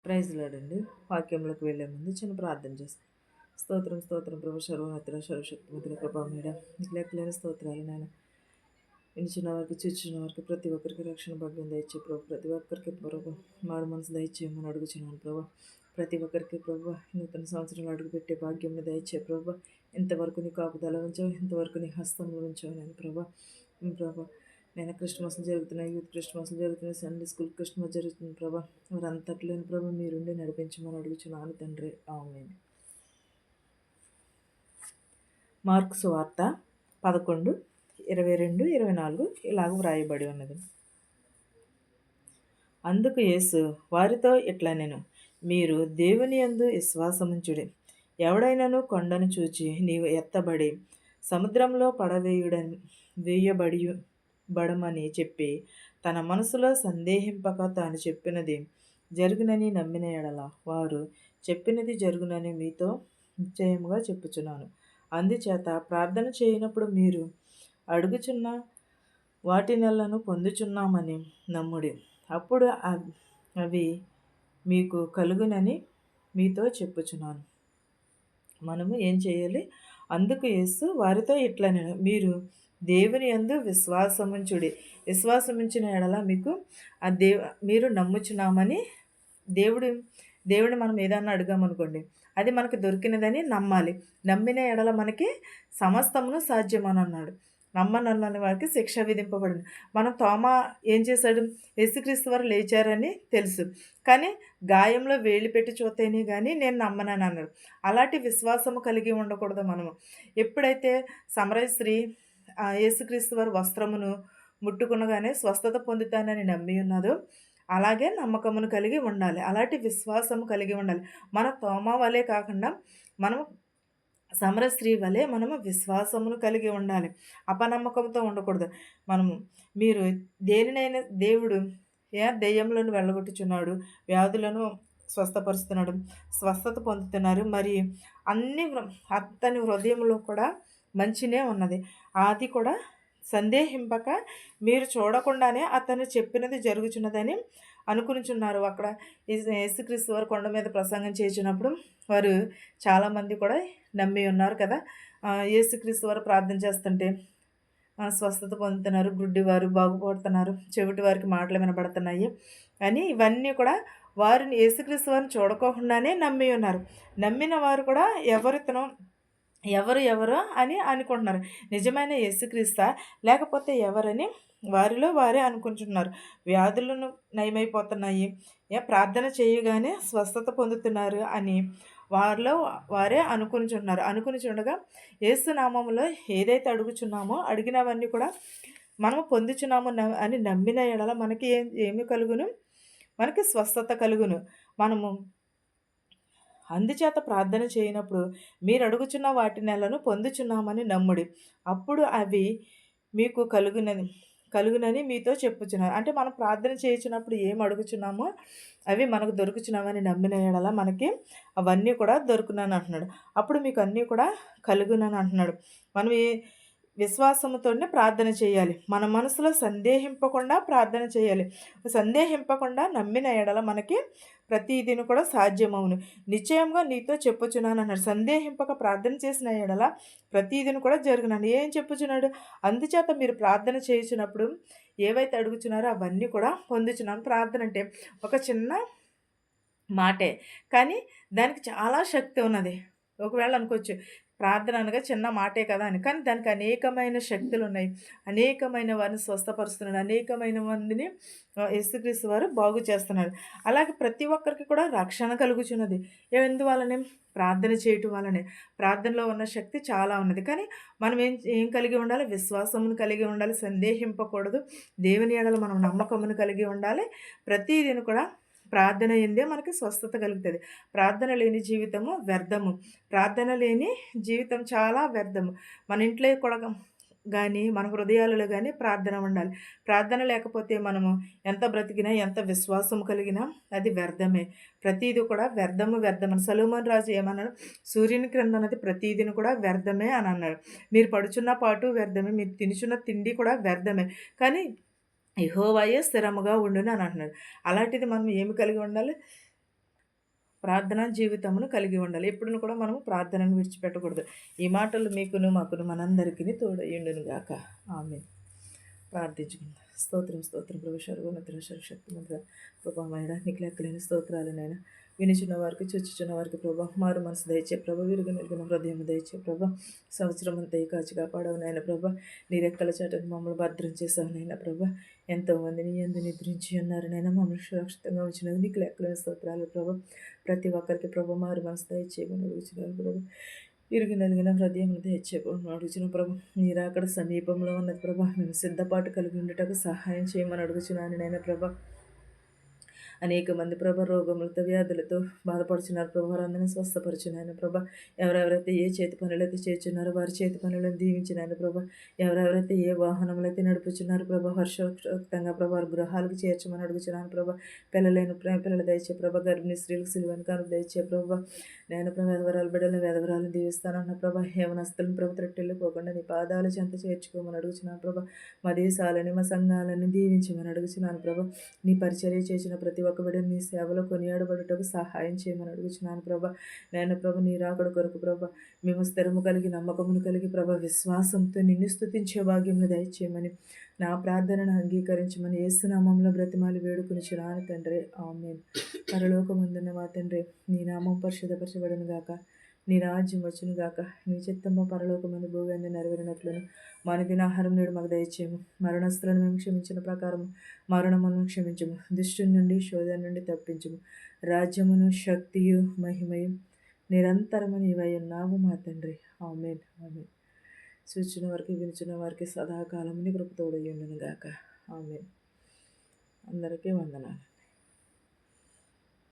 Praise లాడండి. వాక్యంలోకి వెళ్ళే ముందు చిన్న ప్రార్థన చేస్తాం. స్తోత్రం స్తోత్రం ప్రభు సర్వోన్నతుల సర్వశక్తిమంతుల ప్రభా మీద నీకు లెక్కలేని స్తోత్రాలు నాయన. వినిచిన వారికి చూచిన వారికి ప్రతి ఒక్కరికి రక్షణ భాగ్యం దయచే ప్రభు. ప్రతి ఒక్కరికి ప్రభు మారు మనసు దయచేయమని అడుగుచున్నాను ప్రభు. ప్రతి ఒక్కరికి ప్రభు నూతన సంవత్సరంలో అడుగుపెట్టే భాగ్యం దయచే ప్రభు. ఇంతవరకు నీ కాపుదల ఉంచావు, ఇంతవరకు నీ హస్తంలో ఉంచావు నేను ప్రభా. నేను క్రిస్మస్లు జరుగుతున్నాయి, యూత్ క్రిస్మస్లు జరుగుతున్నాయి, సండే స్కూల్ క్రిస్మస్ జరుగుతుంది ప్రభా. వారంతట్లోని ప్రభు మీరుండి నడిపించమని అడుగుచున్నాను తండ్రి. ఆమేన్. మార్కు సువార్త 11:22-24 ఇలాగ వ్రాయబడి ఉన్నది. అందుకు యేసు వారితో ఇట్లనెను, మీరు దేవుని యందు విశ్వాసముంచుడి. ఎవడైనను కొండను చూచి నీవు ఎత్తబడి సముద్రంలో వేయబడమని చెప్పి తన మనసులో సందేహింపక తాను చెప్పినది జరుగునని నమ్మిన ఎడల వారు చెప్పినది జరుగునని మీతో నిశ్చయముగా చెప్పుచున్నాను. అందుచేత ప్రార్థన చేయనప్పుడు మీరు అడుగుచున్న వాటినెల్లను పొందుచున్నామని నమ్ముడి. అప్పుడు అవి మీకు కలుగునని మీతో చెప్పుచున్నాను. మనము ఏం చేయాలి? అందుకు యేసు వారితో ఇట్లనెను, మీరు దేవుని యందు విశ్వాసముంచుడి. విశ్వాసముంచిన ఎడల మీకు మీరు నమ్ముచున్నామని దేవుడిని మనం ఏదన్నా అడిగామనుకోండి, అది మనకు దొరికినదని నమ్మాలి. నమ్మిన ఎడల మనకి సమస్తమును సాధ్యమని అన్నాడు. నమ్మనల్లని వారికి శిక్ష విధింపబడింది. మనం తోమా ఏం చేశాడు? యేసుక్రీస్తు వారు లేచారని తెలుసు, కానీ గాయంలో వేలు పెట్టి చూస్తేనే కానీ నేను నమ్మనని అన్నాడు. అలాంటి విశ్వాసము కలిగి ఉండకూడదు మనము. ఎప్పుడైతే సమరయ స్త్రీ యేసుక్రీస్తు వారి వస్త్రమును ముట్టుకునగానే స్వస్థత పొందుతానని నమ్మి ఉన్నదో, అలాగే నమ్మకమును కలిగి ఉండాలి. అలాంటి విశ్వాసము కలిగి ఉండాలి. మన తోమా వలె కాకుండా మనము సమర స్త్రీ వలె మనము విశ్వాసమును కలిగి ఉండాలి. అపనమ్మకంతో ఉండకూడదు. మీరు దేనినైనా దేవుడు దెయ్యములను వెళ్ళగొట్టుచున్నాడు, వ్యాధులను స్వస్థపరుస్తున్నాడు, స్వస్థత పొందుతున్నారు. మరి అతని హృదయంలో కూడా మంచినే ఉన్నది. అది కూడా సందేహింపక మీరు చూడకుండానే అతను చెప్పినది జరుగుచున్నదని అనుకునిచున్నారు. అక్కడ యేసుక్రీస్తు వారు కొండ మీద ప్రసంగం చేసినప్పుడు వారు చాలామంది కూడా నమ్మి ఉన్నారు కదా. యేసుక్రీస్తు వారు ప్రార్థన చేస్తుంటే స్వస్థత పొందుతున్నారు, గుడ్డివారు బాగుపడుతున్నారు, చెవిటి వారికి మాటలు వినబడుతున్నాయి అని ఇవన్నీ కూడా వారిని యేసుక్రీస్తు వారిని చూడకోకుండానే నమ్మి ఉన్నారు. నమ్మిన వారు కూడా ఎవరు అని అనుకుంటున్నారు. నిజమైన యేసుక్రీస్తా లేకపోతే ఎవరని వారిలో వారే అనుకుంటున్నారు. వ్యాధులను నయమైపోతున్నాయి, ప్రార్థన చేయగానే స్వస్థత పొందుతున్నారు అని వారిలో వారే అనుకునిచుండగా యేసు నామములో ఏదైతే అడుగుచున్నామో అడిగినవన్నీ కూడా మనము పొందుచున్నాము అని నమ్మిన ఎడల మనకి ఏమి కలుగును? మనకి స్వస్థత కలుగును. మనము అందుచేత ప్రార్థన చేయనప్పుడు మీరు అడుగుచున్న వాటినెలను పొందుచున్నామని నమ్ముడి. అప్పుడు అవి మీకు కలుగునని మీతో చెప్పుచున్నారు. అంటే మనం ప్రార్థన చేయించినప్పుడు ఏం అడుగుచున్నామో అవి మనకు దొరుకుచున్నామని నమ్మిన ఎడల మనకి అవన్నీ కూడా దొరుకునని అంటున్నాడు. అప్పుడు మీకు అన్నీ కూడా కలుగునని అంటున్నాడు. మనం విశ్వాసముతోనే ప్రార్థన చేయాలి. మన మనసులో సందేహింపకుండా ప్రార్థన చేయాలి. సందేహింపకుండా నమ్మిన ఎడల మనకి ప్రతిదిని కూడా సాధ్యమవును. నిశ్చయంగా నీతో చెప్పుచున్నాను అన్నాడు. సందేహింపక ప్రార్థన చేసిన ఎడల ప్రతిదిని కూడా జరుగునని ఏం చెప్పుచున్నాడు? అందుచేత మీరు ప్రార్థన చేయుచున్నప్పుడు ఏవైతే అడుగుచున్నారో అవన్నీ కూడా పొందుచున్నాను. ప్రార్థన అంటే ఒక చిన్న మాటే, కానీ దానికి చాలా శక్తి ఉన్నది. ఒకవేళ అనుకోవచ్చు ప్రార్థన అనగా చిన్న మాటే కదా అని, కానీ దానికి అనేకమైన శక్తులు ఉన్నాయి. అనేకమైన వారిని స్వస్థపరుస్తున్నాడు, అనేకమైన మందిని యేసుక్రీస్తు వారు బాగు చేస్తున్నారు. అలాగే ప్రతి ఒక్కరికి కూడా రక్షణ కలుగుచున్నది. ఎందువల్లనే? ప్రార్థన చేయటం వల్లనే. ప్రార్థనలో ఉన్న శక్తి చాలా ఉన్నది. కానీ మనం ఏం కలిగి ఉండాలి? విశ్వాసమును కలిగి ఉండాలి, సందేహింపకూడదు. దేవుని ఎడల మనం నమ్మకమును కలిగి ఉండాలి. ప్రతిదిని కూడా ప్రార్థన ఎందే మనకి స్వస్థత కలుగుతుంది. ప్రార్థన లేని జీవితము వ్యర్థము. ప్రార్థన లేని జీవితం చాలా వ్యర్థము. మన ఇంట్లో కూడా కానీ మన హృదయాలలో కానీ ప్రార్థన ఉండాలి. ప్రార్థన లేకపోతే మనము ఎంత బ్రతికినా, ఎంత విశ్వాసం కలిగినా అది వ్యర్థమే. ప్రతీది కూడా వ్యర్థమని సొలొమోను రాజు ఏమన్నాడు? సూర్యుని క్రింద అన్నది ప్రతీదిని కూడా వ్యర్థమే అని అన్నాడు. మీరు పడుచున్న పాటు వ్యర్థమే, మీరు తినుచున్న తిండి కూడా వ్యర్థమే, కానీ యెహోవాయే స్థిరముగా ఉండును అని అంటున్నాడు. అలాంటిది మనం ఏమి కలిగి ఉండాలి? ప్రార్థనా జీవితమును కలిగి ఉండాలి. ఎప్పుడును కూడా మనము ప్రార్థనను విడిచిపెట్టకూడదు. ఈ మాటలు మీకును మాకును మనందరికీ తోడయ్యుండును గాక. ఆమేన్. ప్రార్థించుకుందాం. స్తోత్రం స్తోత్రం ప్రభు సర్వోన్నతుడ సర్వశక్తిమంతుడా ప్రభా నాయనా నీకు లెక్కలేని స్తోత్రాలు నాయనా. వినిచున్న వారికి చొచ్చుచున్న వారికి ప్రభా మారు మనసు దయచే ప్రభా విరుగు నిలుగున హృదయం దయచే ప్రభా సంవత్సరం అంతా ఈ కాచి కాపాడవు నాయన ప్రభా నీ రెక్కల చాటను మమ్మల్ని భద్రం చేసావు నాయన ప్రభా ఎంతోమంది నీ యందు నిద్రించి ఉన్నారు నాయన మమ్మల్ని సురక్షితంగా ఉంచినది నీకు లెక్కలేని స్తోత్రాలు ప్రభా ప్రతి ఒక్కరికి ప్రభా మారు మనసు దయచేయమని అడుగుచున్నారు ప్రభా ఇరుగు నలిగిన హృదయం దయచేయమని అడుగుచున్న ప్రభా మీరు అక్కడ సమీపంలో ఉన్నది ప్రభా మేము సిద్ధపాటు కలిగి ఉండటకు సహాయం చేయమని అడుగుచున్నాను నాయన ప్రభా అనేక మంది ప్రభ రోగములతో వ్యాధులతో బాధపడుచున్నారు ప్రభా వారందరినీ స్వస్థపరచున్నాను ప్రభా ఎవరెవరైతే ఏ చేతి పనులైతే చేస్తున్నారో వారి చేతి పనులను దీవించినాను ప్రభా ఎవరెవరైతే ఏ వాహనములు అయితే నడుపుచున్నారో ప్రభా హర్షోక్తంగా ప్రభా వారి గృహాలకు చేర్చమని అడుగుచున్నాను ప్రభా పిల్లలైన పిల్లలు దయచే ప్రభా గర్భిణీ స్త్రీలకు సిలువను కాను దయచే ప్రభా నేను ప్రభా వేదవరాలు బిడ్డలను వేదవరాలను దీవిస్తానన్న ప్రభా యవనస్తులను ప్రభు త్రట్టెళ్ళిపోకుండా నీ పాదాల చెంత చేర్చుకోమని అడుగుచున్నాను ప్రభా మా దేశాలని మా సంఘాలని దీవించమని అడుగుచున్నాను ప్రభా నీ పరిచర్య చేసిన ప్రతి ఒక్క బిడ్డ నీ సేవలో కొనియాడబడుటకు సహాయం చేయమని అడుగుచున్నాను ప్రభా నేను ప్రభు నీ రాకడ కొరకు ప్రభా మేము స్థిరము కలిగి నమ్మకమును కలిగి ప్రభా విశ్వాసంతో నిన్ను స్తుతించే భాగ్యమును దయచేయమని నా ప్రార్థనను అంగీకరించమని యేసునామంలో బ్రతిమాలి వేడుకొనిచున్నాను తండ్రి ఆమేన్. పరలోకమందున్న మా తండ్రి నీ నామం పరిశుద్ధపరచబడును గాక నీ రాజ్యం వచ్చును గాక నీ చిత్తము పరలోకమందు భూమి నెరవేరినట్లును మన దినాహారం నేడు మాకు దయచేయము మరణస్తులను మేము క్షమించిన ప్రకారం మరణములను క్షమించము దుష్టుని నుండి శోధన నుండి తప్పించము రాజ్యమును శక్తియు మహిమయు నిరంతరము నీవై ఉన్నావు మా తండ్రి ఆమేన్ ఆమేన్. చూచిన వారికి వినిచిన వారికి సదాకాలముని కృపతోడయ్యుండును గాక ఆమేన్. అందరికీ వందనాలు.